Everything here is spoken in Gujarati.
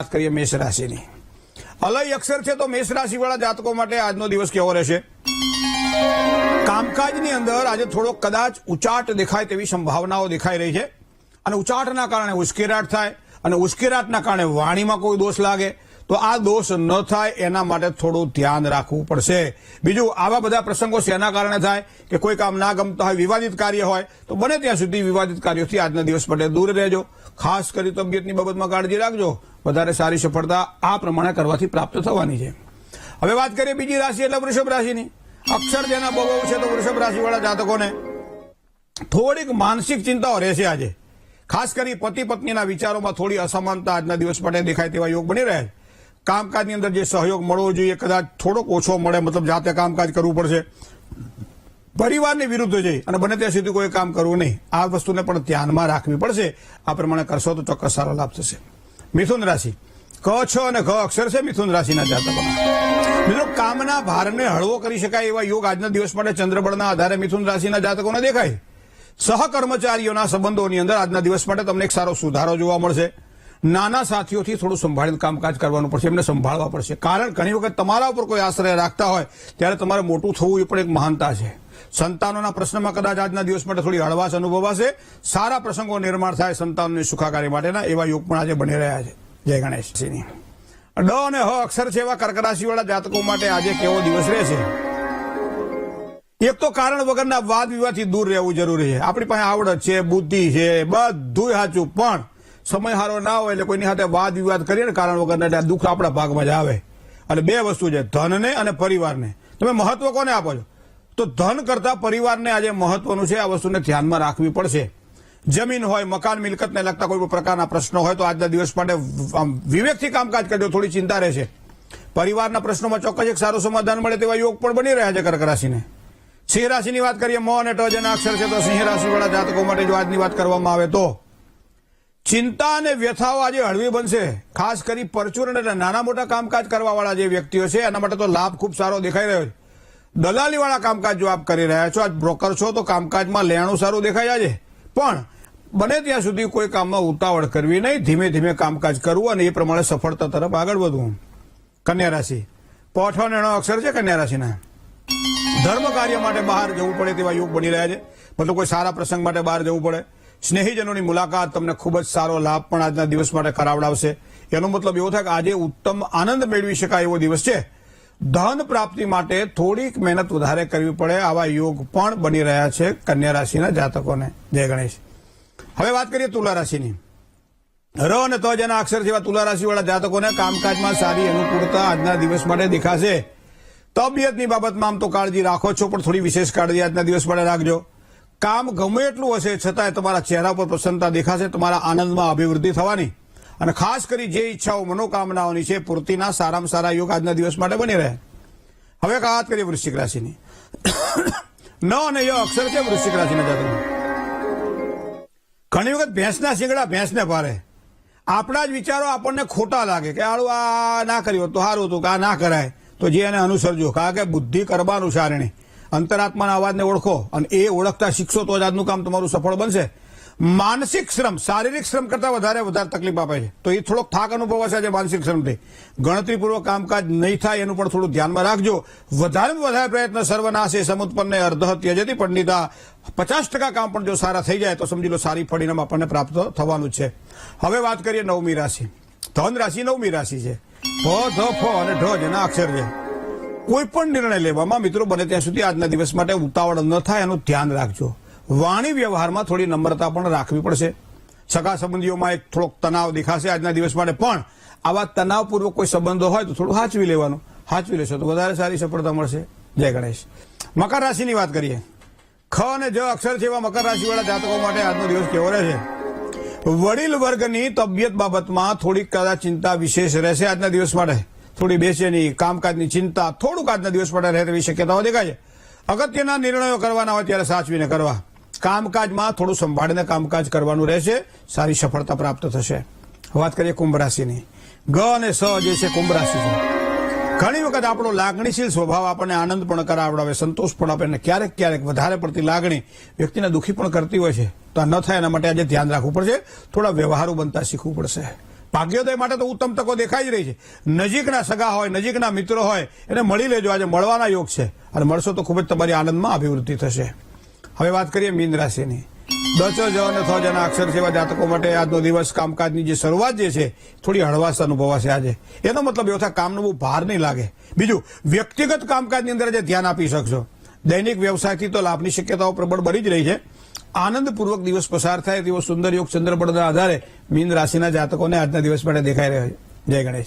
વાત કરીએ મેષ રાશિની. અલય અક્ષર છે તો મેષ રાશિવાળા જાતકો માટે આજનો દિવસ કેવો રહેશે? કામકાજની અંદર આજે થોડો કદાચ ઉચાટ દેખાય તેવી સંભાવનાઓ દેખાઈ રહી છે અને ઉચાટના કારણે ઉશ્કેરાટ થાય અને ઉશ્કેરાટના કારણે વાણીમાં કોઈ દોષ લાગે તો આ દોષ ન થાય એના માટે થોડું ધ્યાન રાખવું પડશે. બીજું, આવા બધા પ્રસંગો શેના કારણે થાય કે કોઈ કામ ના ગમતા હોય, વિવાદિત કાર્ય હોય તો બને ત્યાં સુધી વિવાદિત કાર્યોથી આજના દિવસ માટે દૂર રહેજો. ખાસ કરી તબિયતની બાબતમાં કાળજી રાખજો. વધારે સારી સફળતા આ પ્રમાણે કરવાથી પ્રાપ્ત થવાની છે. હવે વાત કરીએ બીજી રાશિ એટલે વૃષભ રાશિની. અક્ષર જેના બહુ છે તો વૃષભ રાશિવાળા જાતકોને થોડીક માનસિક ચિંતાઓ રહેશે આજે. ખાસ કરી પતિ પત્નીના વિચારોમાં થોડી અસમાનતા આજના દિવસ માટે દેખાય તેવા યોગ બની રહ્યા છે. કામકાજની અંદર જે સહયોગ મળવો જોઈએ કદાચ થોડોક ઓછો મળે, મતલબ જાતે કામકાજ કરવું પડશે. પરિવારની વિરુદ્ધ જઈ અને બને ત્યાં સુધી કોઈ કામ કરવું નહીં. આ વસ્તુને પણ ધ્યાનમાં રાખવી પડશે. આ પ્રમાણે કરશો તો ચોક્કસ સારો લાભ થશે. મિથુન રાશિ. ક, છ અને ઘ અક્ષર છે મિથુન રાશિના જાતકો. મિત્રો, કામના ભારને હળવો કરી શકાય એવા યોગ આજના દિવસ માટે ચંદ્રબળના આધારે મિથુન રાશિના જાતકોને દેખાય. સહકર્મચારીઓના સંબંધોની અંદર આજના દિવસ માટે તમને એક સારો સુધારો જોવા મળશે. નાના સાથીઓથી થોડું સંભાળીને કામકાજ કરવાનું પડશે, એમને સંભાળવા પડશે. કારણ ઘણી વખત તમારા ઉપર કોઈ આશ્રય રાખતા હોય ત્યારે તમારે મોટું થવું એ પણ એક મહાનતા છે. સંતાનોના પ્રશ્નમાં કદાચ આજના દિવસ માટે થોડી હળવાશ અનુભવાશે. સારા પ્રસંગો નિર્માણ થાય સંતાનોની સુખાકારી માટેના એવા યોગ પણ આજે બની રહ્યા છે. જય ગણેશજીની. ડ અને હ અક્ષર છે એવા કર્ક રાશિવાળા જાતકો માટે આજે કેવો દિવસ રહેશે? એક તો કારણ વગરના વાદ વિવાદથી દૂર રહેવું જરૂરી છે. આપણી પાસે આવડત છે, બુદ્ધિ છે, બધું સાચું, પણ સમય સારો ના હોય એટલે કોઈની સાથે વાદ વિવાદ કરીએ ને કારણ વગરના દુઃખ આપણા ભાગમાં જ આવે. અને બે વસ્તુ છે, ધનને અને પરિવારને. તમે મહત્વ કોને આપો છો? તો ધન કરતા પરિવારને આજે મહત્વનું છે. આ વસ્તુને ધ્યાનમાં રાખવી પડશે. જમીન હોય, મકાન મિલકતને લગતા કોઈ પણ પ્રકારના પ્રશ્નો હોય તો આજના દિવસ માટે વિવેકથી કામકાજ કરજો. થોડી ચિંતા રહેશે. પરિવારના પ્રશ્નોમાં ચોક્કસ એક સારું સમાધાન મળે તેવા યોગ પણ બની રહ્યા છે કર્ક રાશિને. સિંહ રાશિની વાત કરીએ. મ અને ટ જેના અક્ષર છે તો સિંહ રાશિવાળા જાતકો માટે જો આજની વાત કરવામાં આવે તો ચિંતા અને વ્યથાઓ આજે હળવી બનશે. ખાસ કરી પરચુરણ એટલે નાના મોટા કામકાજ કરવાવાળા જે વ્યક્તિઓ છે એના માટે તો લાભ ખૂબ સારો દેખાઈ રહ્યો છે. દલાલીવાળા કામકાજ જો આપ કરી રહ્યા છો, આજ બ્રોકર છો તો કામકાજમાં લેણું સારું દેખાય છે. પણ બને ત્યાં સુધી કોઈ કામમાં ઉતાવળ કરવી નહીં. ધીમે ધીમે કામકાજ કરવું અને એ પ્રમાણે સફળતા તરફ આગળ વધવું. કન્યા રાશિ. પ, ઠ અને ણ અક્ષર છે કન્યા રાશિના. ધર્મ કાર્ય માટે બહાર જવું પડે તેવા યોગ બની રહ્યા છે. મતલબ કોઈ સારા પ્રસંગ માટે બહાર જવું પડે. સ્નેહીજનોની મુલાકાત તમને ખૂબ જ સારો લાભ પણ આજના દિવસ માટે કરાવડાવશે. એનો મતલબ એવો થાય કે આજે ઉત્તમ આનંદ મેળવી શકાય એવો દિવસ છે. ધન પ્રાપ્તિ માટે થોડીક મહેનત વધારે કરવી પડે આવા યોગ પણ બની રહ્યા છે કન્યા રાશિના જાતકોને. જય ગણેશ. હવે વાત કરીએ તુલા રાશિની. ર અને ત જેના અક્ષર જેવા તુલા રાશિવાળા જાતકોને કામકાજમાં સારી અનુકૂળતા આજના દિવસ માટે દેખાશે. તબિયતની બાબતમાં આમ તો કાળજી રાખો છો પણ થોડી વિશેષ કાળજી આજના દિવસ માટે રાખજો. કામ ગમે એટલું હશે છતાંય તમારા ચહેરા પર પ્રસન્નતા દેખાશે. તમારા આનંદમાં અભિવૃદ્ધિ થવાની અને ખાસ કરી જે ઈચ્છાઓ મનોકામનાઓની છે પૂર્તિના સારામાં સારા યોગ આજના દિવસ માટે બની રહે. હવે વાત કરીએ વૃશ્ચિક રાશિની. ન અને ય અક્ષર છે વૃશ્ચિક રાશિના જાતકો. ઘણી વખત ભેંસના શિંગડા ભેંસને ભારે. આપણા જ વિચારો આપણને ખોટા લાગે કે આળું આ ના કર્યું તો સારું હતું કે આ ના કરાય તો જે એને અનુસરજો. કારણ કે બુદ્ધિ કરવાનું સારણી. અંતરાત્માના અવાજને ઓળખો અને એ ઓળખતા શીખશો તો જ આજનું કામ તમારું સફળ બનશે. માનસિક શ્રમ શારીરિક શ્રમ કરતા વધારે તકલીફ આપે છે તો એ થોડોક થાક અનુભવાશે આજે માનસિક શ્રમથી. ગણતરીપૂર્વક કામકાજ નહીં થાય એનું પણ થોડું ધ્યાનમાં રાખજો. વધારેમાં વધારે પ્રયત્ન સર્વનાશે સમુત્પન્ન અર્ધ ત્યજતી પંડિતા. 50% કામ પણ જો સારા થઈ જાય તો સમજી લો સારી પરિણામ આપણને પ્રાપ્ત થવાનું છે. હવે વાત કરીએ નવમી રાશિ. ધન રાશિ નવમી રાશિ છે. ફ, ધ, ફ અને ઢ જેના અક્ષર છે. કોઈ પણ નિર્ણય લેવામાં મિત્રો બને ત્યાં સુધી આજના દિવસ માટે ઉતાવળ ન થાય એનું ધ્યાન રાખજો. વાણી વ્યવહારમાં થોડી નમ્રતા પણ રાખવી પડશે. સગા સંબંધીઓમાં એક થોડોક તણાવ દેખાશે આજના દિવસ માટે. પણ આવા તણાવપૂર્વક કોઈ સંબંધો હોય તો થોડું હાચવી લેવાનું. હાચવી લેશો તો વધારે સારી સફળતા મળશે. જય ગણેશ. મકર રાશિની વાત કરીએ. ખ અને જ અક્ષર છે એવા મકર રાશિવાળા જાતકો માટે આજનો દિવસ કેવો રહેશે? વડીલ વર્ગની તબિયત બાબતમાં થોડીક કદાચ ચિંતા વિશેષ રહેશે આજના દિવસ માટે. થોડી બેચેની, કામકાજની ચિંતા થોડુંક આજના દિવસ માટે રહે તેવી શક્યતાઓ દેખાય છે. અગત્યના નિર્ણયો કરવાના હોય ત્યારે સાચવીને કરવા. કામકાજમાં થોડું સંભાળીને કામકાજ કરવાનું રહેશે. સારી સફળતા પ્રાપ્ત થશે. વાત કરીએ કુંભ રાશિની. ગ અને સ જે છે કુંભ રાશિ છે. ઘણી વખત આપણો લાગણીશીલ સ્વભાવ આપણને આનંદ પણ કરાવડાવે, સંતોષ પણ આપે અને ક્યારેક ક્યારેક વધારે પડતી લાગણી વ્યક્તિને દુઃખી પણ કરતી હોય છે. તો આ ન થાય એના માટે આજે ધ્યાન રાખવું પડશે. થોડા વ્યવહારુ બનતા શીખવું પડશે. ભાગ્યોદય માટે તો ઉત્તમ તકો દેખાઈ જ રહી છે. નજીકના સગા હોય, નજીકના મિત્રો હોય એને મળી લેજો. આજે મળવાના યોગ છે અને મળશો તો ખૂબ જ તમારી આનંદમાં અભિવૃદ્ધિ થશે. હવે વાત કરીએ મીન રાશિની. દ, ચ, જ અને થ જેના અક્ષર સેવા જાતકો માટે આજનો દિવસ કામકાજની જે શરૂઆત જે છે થોડી હળવાશ અનુભવાશે આજે. એનો મતલબ એવો થાય કામનો બહુ ભાર નહીં લાગે. બીજું, વ્યક્તિગત કામકાજની અંદર આજે ધ્યાન આપી શકશો. દૈનિક વ્યવસાયથી તો લાભની શક્યતાઓ પ્રબળ બની જ રહી છે. આનંદપૂર્વક દિવસ પસાર થાય તેવો સુંદર યોગ ચંદ્રબળના આધારે મીન રાશિના જાતકોને આજના દિવસ માટે દેખાઈ રહ્યો છે. જય ગણેશ.